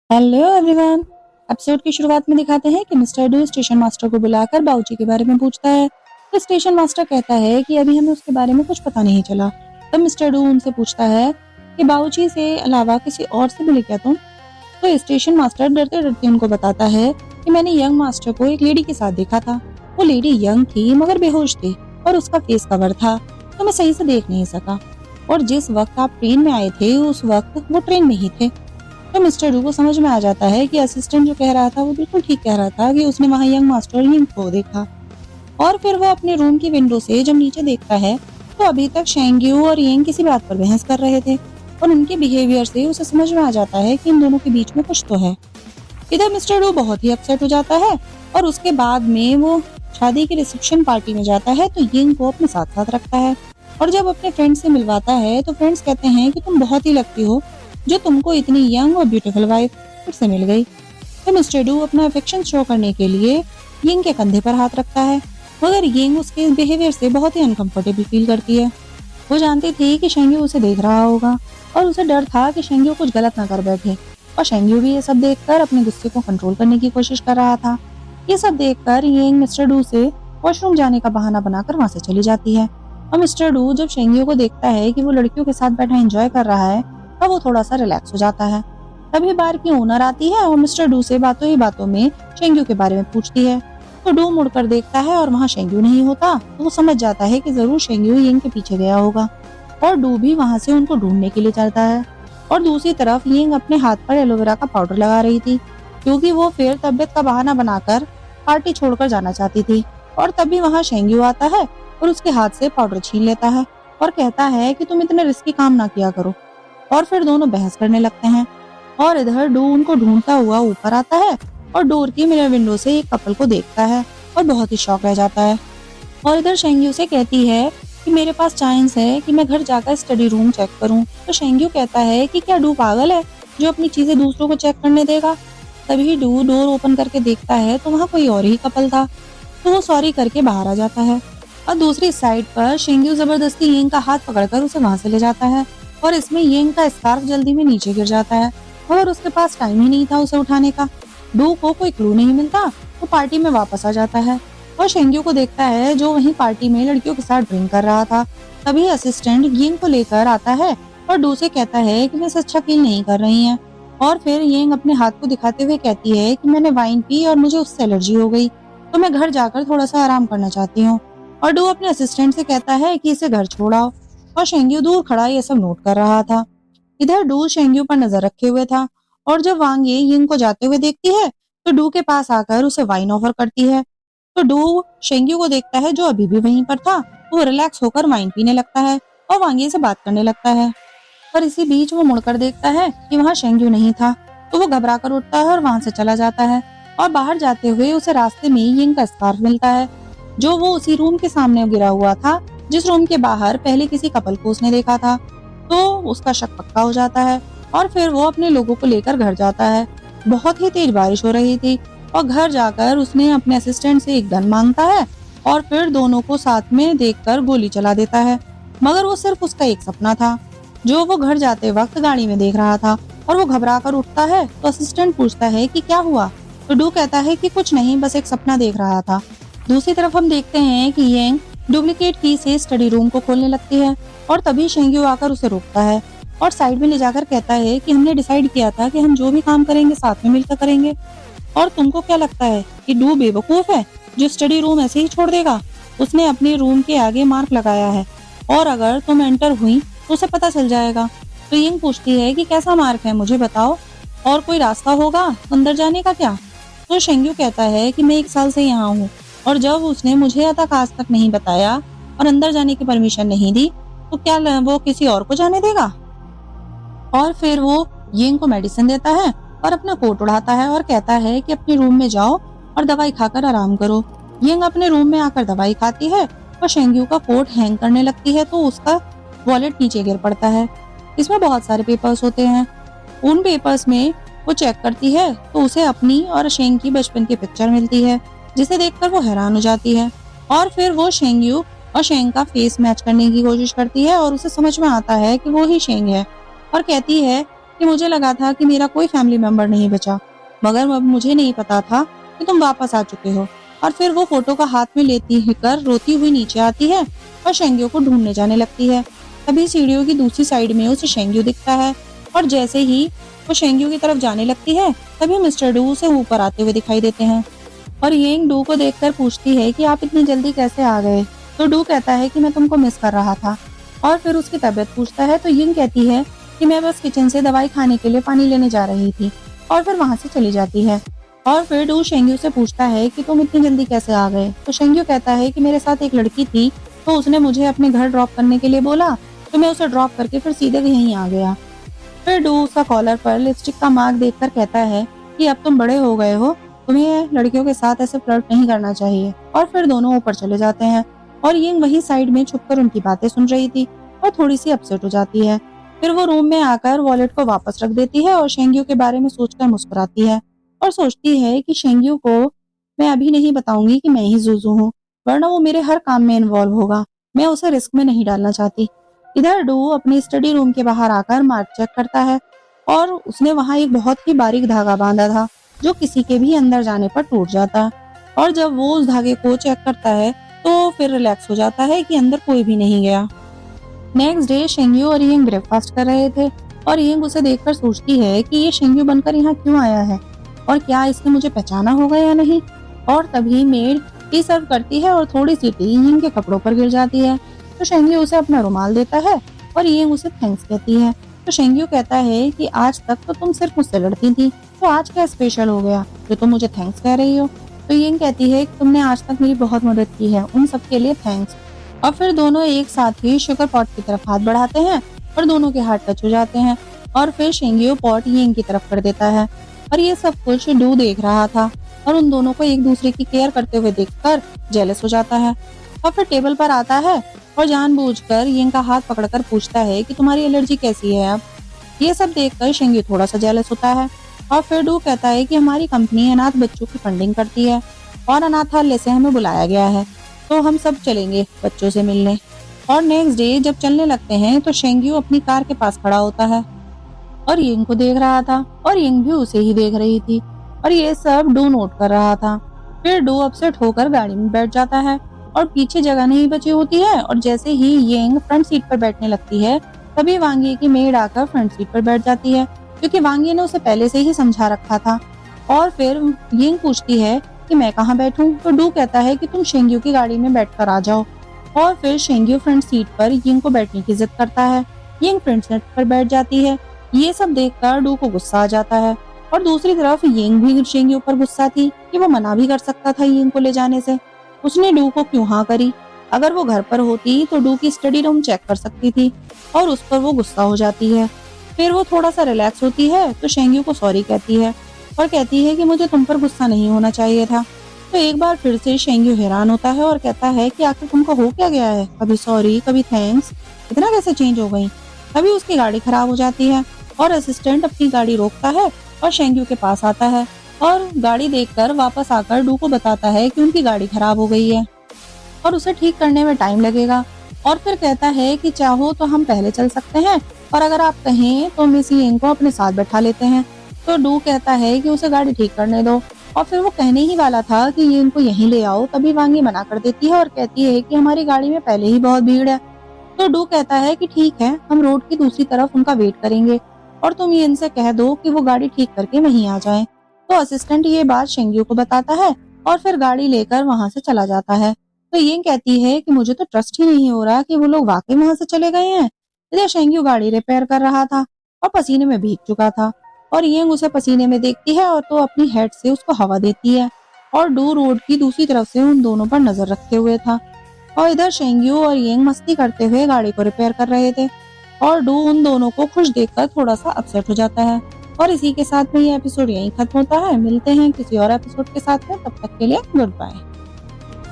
Hello everyone. Episode की शुरुआत में दिखाते हैं कि मिस्टर डू स्टेशन मास्टर को बुलाकर बाऊची के बारे में पूछता है। तो स्टेशन मास्टर कहता है कि अभी हमें उसके बारे में कुछ पता नहीं चला। तब मिस्टर डू उनसे पूछता है कि बाऊची से अलावा किसी और से मिले क्या तुम। तो स्टेशन मास्टर डरते डरते उनको बताता है कि मैंने यंग मास्टर को एक लेडी के साथ देखा था। वो लेडी यंग थी मगर बेहोश थी और उसका फेस कवर था, तो मैं सही से देख नहीं सका। और जिस वक्त आप ट्रेन में आए थे उस वक्त वो ट्रेन में ही थे। तो मिस्टर डू को समझ में आ जाता है कि असिस्टेंट जो कह रहा था वो बिल्कुल ठीक कह रहा था कि उसने वहाँ यंग मास्टर यिंग को देखा। और फिर वो अपने रूम की विंडो से जब नीचे देखता है तो अभी तक शेंग्यू और यिंग किसी बात पर बहस कर रहे थे और उनके बिहेवियर से उसे समझ में आ जाता है कि इन दोनों के बीच में कुछ तो है। इधर मिस्टर डू बहुत ही अपसेट हो जाता है और उसके बाद में वो शादी की रिसेप्शन पार्टी में जाता है तो यिंग को अपने साथ साथ रखता है। और जब अपने फ्रेंड से मिलवाता है तो फ्रेंड्स कहते हैं कि तुम बहुत ही लकी हो जो तुमको इतनी यंग और ब्यूटीफुल वाइफ फिर से मिल गई। तो मिस्टर डू अपना अफेक्शन शो करने के लिए यिंग के कंधे पर हाथ रखता है, मगर यिंग उसके बिहेवियर से बहुत ही अनकंफर्टेबल फील करती है। वो जानती थी कि शेंग्यू उसे देख रहा होगा और उसे डर था कि शेंग्यू कुछ गलत ना कर बैठे। और शेंग्यू भी ये सब देखकर अपने गुस्से को कंट्रोल करने की कोशिश कर रहा था। ये सब देखकर यिंग मिस्टर डू से वॉशरूम जाने का बहाना बनाकर वहां से चली जाती है। और मिस्टर डू जब शेंग्यू को देखता है कि वो लड़कियों के साथ बैठा एंजॉय कर रहा है तब वो थोड़ा सा रिलैक्स हो जाता है। तभी बार की ओनर आती है और मिस्टर डू से बातों ही बातों में शेंग्यू के बारे में पूछती है। तो डू मुड़कर देखता है और वहाँ शेंग्यू नहीं होता, तो वो समझ जाता है कि जरूर शेंग्यू यिंग के पीछे गया होगा। और डू भी वहाँ से उनको ढूंढने के लिए जाता है। और दूसरी तरफ यिंग अपने हाथ पर एलोवेरा का पाउडर लगा रही थी क्योंकि वो फिर तबियत का बहाना बनाकर पार्टी छोड़कर जाना चाहती थी। और तभी वहाँ शेंग्यू आता है और उसके हाथ से पाउडर छीन लेता है और कहता है कि तुम इतने रिस्की काम ना किया करो। और फिर दोनों बहस करने लगते हैं। और इधर डू उनको ढूंढता हुआ ऊपर आता है और डोर की मिरर विंडो से एक कपल को देखता है और बहुत ही शॉक रह जाता है। और इधर शेंग्यू से कहती है कि मेरे पास चांस है कि मैं घर जाकर स्टडी रूम चेक करूं। तो शेंग्यू कहता है कि क्या डू पागल है जो अपनी चीजें दूसरों को चेक करने देगा। तभी डू डोर ओपन करके देखता है तो वहाँ कोई और ही कपल था, तो वो सॉरी करके बाहर आ जाता है। और दूसरी साइड पर शेंग्यू जबरदस्ती यिंग का हाथ पकड़कर उसे वहां से ले जाता है और इसमें यिंग का स्कार्फ जल्दी में नीचे गिर जाता है और उसके पास टाइम ही नहीं था उसे उठाने का। डू को कोई क्लू नहीं मिलता, वो पार्टी में वापस आ जाता है और शेंग्यू को देखता है जो वहीं पार्टी में लड़कियों के साथ ड्रिंक कर रहा था। तभी असिस्टेंट यिंग को लेकर आता है और डू से कहता है कि वे अच्छा फील नहीं कर रही हैं। और फिर यिंग अपने हाथ को दिखाते हुए कहती है कि मैंने वाइन पी और मुझे उससे एलर्जी हो गई, तो मैं घर जाकर थोड़ा सा आराम करना चाहती हूँ। और डू अपने असिस्टेंट से कहता है कि इसे घर छोड़ाओ। और शेंग्यू दूर खड़ा ये सब नोट कर रहा था। इधर डू शेंग्यू पर नजर रखे हुए था और जब वांग ये यिंग को जाते हुए देखती है तो डू के पास आकर उसे वाइन ऑफर करती है। तो डू शेंग्यू को देखता है जो अभी भी वहीं पर था, तो वो रिलैक्स होकर वाइन पीने लगता है और वांगे से बात करने लगता है। पर इसी बीच वो मुड़कर देखता है कि वहाँ शेंग्यू नहीं था, तो वो घबरा कर उठता है और वहां से चला जाता है। और बाहर जाते हुए उसे रास्ते में यिंग का स्कार्फ मिलता है जो वो उसी रूम के सामने गिरा हुआ था जिस रूम के बाहर पहले किसी कपल को उसने देखा था। तो उसका शक पक्का हो जाता है और फिर वो अपने लोगों को लेकर घर जाता है। बहुत ही तेज बारिश हो रही थी और घर जाकर उसने अपने असिस्टेंट से एक गन मांगता है और फिर दोनों को साथ में देखकर गोली चला देता है। मगर वो सिर्फ उसका एक सपना था जो वो घर जाते वक्त गाड़ी में देख रहा था। और वो घबरा कर उठता है तो असिस्टेंट पूछता है कि क्या हुआ। तो डू कहता है कि कुछ नहीं, बस एक सपना देख रहा था। दूसरी तरफ हम देखते हैं कि यिंग डुप्लीकेट की से स्टडी रूम को खोलने लगती है और तभी शेंग्यू आकर उसे रोकता है और साइड में ले जाकर कहता है कि हमने डिसाइड किया था कि हम जो भी काम करेंगे साथ में मिलकर करेंगे। और तुमको क्या लगता है कि डू बेवकूफ है जो स्टडी रूम ऐसे ही छोड़ देगा। उसने अपने रूम के आगे मार्क लगाया है और अगर तुम एंटर हुई तो उसे पता चल जाएगा। तो यिंग पूछती है कि कैसा मार्क है मुझे बताओ, और कोई रास्ता होगा अंदर जाने का क्या। तो शेंग्यू कहता है कि मैं 1 साल से यहाँ हूँ और जब उसने मुझे तक आज तक नहीं बताया और अंदर जाने की परमिशन नहीं दी तो क्या वो किसी और को जाने देगा। और फिर वो यिंग को मेडिसिन देता है और अपना कोट उड़ाता है और कहता है कि अपने रूम में जाओ और दवाई खाकर आराम करो। यिंग अपने रूम में आकर दवाई खाती है और शेंग्यू का कोट हैंग करने लगती है तो उसका वॉलेट नीचे गिर पड़ता है। इसमें बहुत सारे पेपर्स होते हैं। उन पेपर्स में वो चेक करती है तो उसे अपनी और शेंग की बचपन की पिक्चर मिलती है जिसे देखकर वो हैरान हो जाती है। और फिर वो शेंग्यू और शेंग का फेस मैच करने की कोशिश करती है और उसे समझ में आता है कि वो ही शेंग है और कहती है कि मुझे लगा था कि मेरा कोई फैमिली मेंबर नहीं बचा, मगर अब मुझे नहीं पता था कि तुम वापस आ चुके हो। और फिर वो फोटो का हाथ में लेती कर रोती हुई नीचे आती है और शेंग्यो को ढूंढने जाने लगती है। तभी सीढ़ियों की दूसरी साइड में उसे शेंग्यो दिखता है और जैसे ही वो शेंग्यो की तरफ जाने लगती है तभी मिस्टर डू उसे ऊपर आते हुए दिखाई देते हैं। और यिंग डू को देखकर पूछती है कि आप इतनी जल्दी कैसे आ गए। तो डू कहता है कि मैं तुमको मिस कर रहा था। और फिर उसकी तबीयत पूछता है तो यिंग कहती है कि मैं बस किचन से दवाई खाने के लिए पानी लेने जा रही थी, और फिर वहां से चली जाती है। और फिर डू शेंग्यो से पूछता है कि तुम इतनी जल्दी कैसे आ गए। तो शेंग्यो कहता है कि मेरे साथ एक लड़की थी, तो उसने मुझे अपने घर ड्रॉप करने के लिए बोला, तो मैं उसे ड्रॉप करके फिर सीधे यहीं आ गया। फिर डू उसका कॉलर पर लिपस्टिक का मार्क देखकर कहता है कि अब तुम बड़े हो गए हो, तुम्हें लड़कियों के साथ ऐसे फ्लर्ट नहीं करना चाहिए। और फिर दोनों ऊपर चले जाते हैं और यिंग वही साइड में छुपकर उनकी बातें सुन रही थी और थोड़ी सी अपसेट हो जाती है। फिर वो रूम में आकर वॉलेट को वापस रख देती है और शेंग्यो के बारे में सोचकर मुस्कुराती है और सोचती है कि शेंग्यो को मैं अभी नहीं बताऊंगी कि मैं ही जुजू हूँ, वरना वो मेरे हर काम में इन्वॉल्व होगा। मैं उसे रिस्क में नहीं डालना चाहती। इधर डू अपनी स्टडी रूम के बाहर आकर मार्क चेक करता है और उसने वहां एक बहुत ही बारीक धागा बांधा था जो किसी के भी अंदर जाने पर टूट जाता। और जब वो उस धागे को चेक करता है तो फिर रिलैक्स हो जाता है कि अंदर कोई भी नहीं गया। नेक्स्ट डे शेंग्यो और यिंग ब्रेकफास्ट कर रहे थे और यिंग उसे देखकर सोचती है कि ये शेंग्यो बनकर यहाँ क्यों आया है और क्या इसने मुझे पहचाना होगा या नहीं। और तभी मेड टी सर्व करती है और थोड़ी सी टी यिंग के कपड़ों पर गिर जाती है। तो शेंग्यो उसे अपना रुमाल देता है और यिंग उसे थैंक्स कहती है। तो शेंग्यो कहता है कि आज तक तो तुम सिर्फ मुझसे लड़ती थी, तो आज क्या स्पेशल हो गया जो तुम मुझे थैंक्स कह रही हो। तो यिंग कहती है कि तुमने आज तक मेरी बहुत मदद की है, उन सब के लिए थैंक्स। और फिर दोनों एक साथ ही शुगर पॉट की तरफ हाथ बढ़ाते हैं और दोनों के हाथ टच हो जाते हैं और फिर शेंग्यो पॉट यिंग की तरफ कर देता है। और ये सब कुछ डू देख रहा था और उन दोनों को एक दूसरे की केयर करते हुए देखकर जेलस हो जाता है। और फिर टेबल पर आता है और जानबूझकर यिंग का हाथ पकड़कर पूछता है कि तुम्हारी एलर्जी कैसी है अब। ये सब देखकर शेंग्यो थोड़ा सा जेलस होता है और फिर डू कहता है कि हमारी कंपनी अनाथ बच्चों की फंडिंग करती है और अनाथालय से हमें बुलाया गया है, तो हम सब चलेंगे बच्चों से मिलने। और नेक्स्ट डे जब चलने लगते हैं तो शेंग्यो अपनी कार के पास खड़ा होता है और यिंग को देख रहा था और यिंग भी उसे ही देख रही थी और ये सब डू नोट कर रहा था। फिर डू अपसेट होकर गाड़ी में बैठ जाता है और पीछे जगह नहीं बची होती है और जैसे ही यिंग फ्रंट सीट पर बैठने लगती है तभी वांगी की मेड आकर फ्रंट सीट पर बैठ जाती है, क्योंकि वांगी ने उसे पहले से ही समझा रखा था। और फिर यिंग पूछती है कि मैं कहाँ बैठूं, तो डू कहता है कि तुम शेंग्यो की गाड़ी में बैठकर आ जाओ। और फिर शेंग्यो फ्रंट सीट पर यिंग को बैठने की जिद करता है। यिंग फ्रंट सीट पर बैठ जाती है। ये सब देखकर डू को गुस्सा आ जाता है और दूसरी तरफ यिंग भी शेंग्यो पर गुस्सा थी कि वो मना भी कर सकता था यिंग को ले जाने से। उसने डू को क्यों हाँ करी। अगर वो घर पर होती तो डू की स्टडी रूम चेक कर सकती थी और उस पर वो गुस्सा हो जाती है। फिर वो थोड़ा सा रिलैक्स होती है तो शेंग्यो को सॉरी कहती है और कहती है कि मुझे तुम पर गुस्सा नहीं होना चाहिए था। तो एक बार फिर से शेंग्यो हैरान होता है और कहता है कि आखिर तुमको हो क्या गया है, कभी सॉरी कभी थैंक्स, इतना कैसे चेंज हो गई। तभी उसकी गाड़ी खराब हो जाती है और असिस्टेंट अपनी गाड़ी रोकता है और शेंग्यो के पास आता है और गाड़ी देखकर वापस आकर डू को बताता है कि उनकी गाड़ी खराब हो गई है और उसे ठीक करने में टाइम लगेगा। और फिर कहता है कि चाहो तो हम पहले चल सकते हैं और अगर आप कहें तो मिस यिंग को अपने साथ बैठा लेते हैं। तो डू कहता है कि उसे गाड़ी ठीक करने दो और फिर वो कहने ही वाला था कि यिंग को यहीं ले आओ, तभी वांगी मना कर देती है और कहती है कि हमारी गाड़ी में पहले ही बहुत भीड़ है। तो डू कहता है कि ठीक है, हम रोड की दूसरी तरफ उनका वेट करेंगे और तुम यिंग से कह दो कि वो गाड़ी ठीक करके वहीं आ जाए। तो असिस्टेंट ये बात शेंग्यो को बताता है और फिर गाड़ी लेकर वहां से चला जाता है। तो यिंग कहती है कि मुझे तो ट्रस्ट ही नहीं हो रहा कि वो लोग वाकई वहां से चले गए हैं। इधर शेंग्यो गाड़ी रिपेयर कर रहा था और पसीने में भीग चुका था और यिंग उसे पसीने में देखती है और तो अपनी हेड से उसको हवा देती है और डू रोड की दूसरी तरफ से उन दोनों पर नजर रखते हुए था। और इधर शेंग्यो और यिंग मस्ती करते हुए गाड़ी को रिपेयर कर रहे थे और डू उन दोनों को खुश देखकर थोड़ा सा अपसेट हो जाता है। और इसी के साथ में ये एपिसोड यहीं खत्म होता है। मिलते हैं किसी और एपिसोड के साथ में, तब तक के लिए गुड बाय।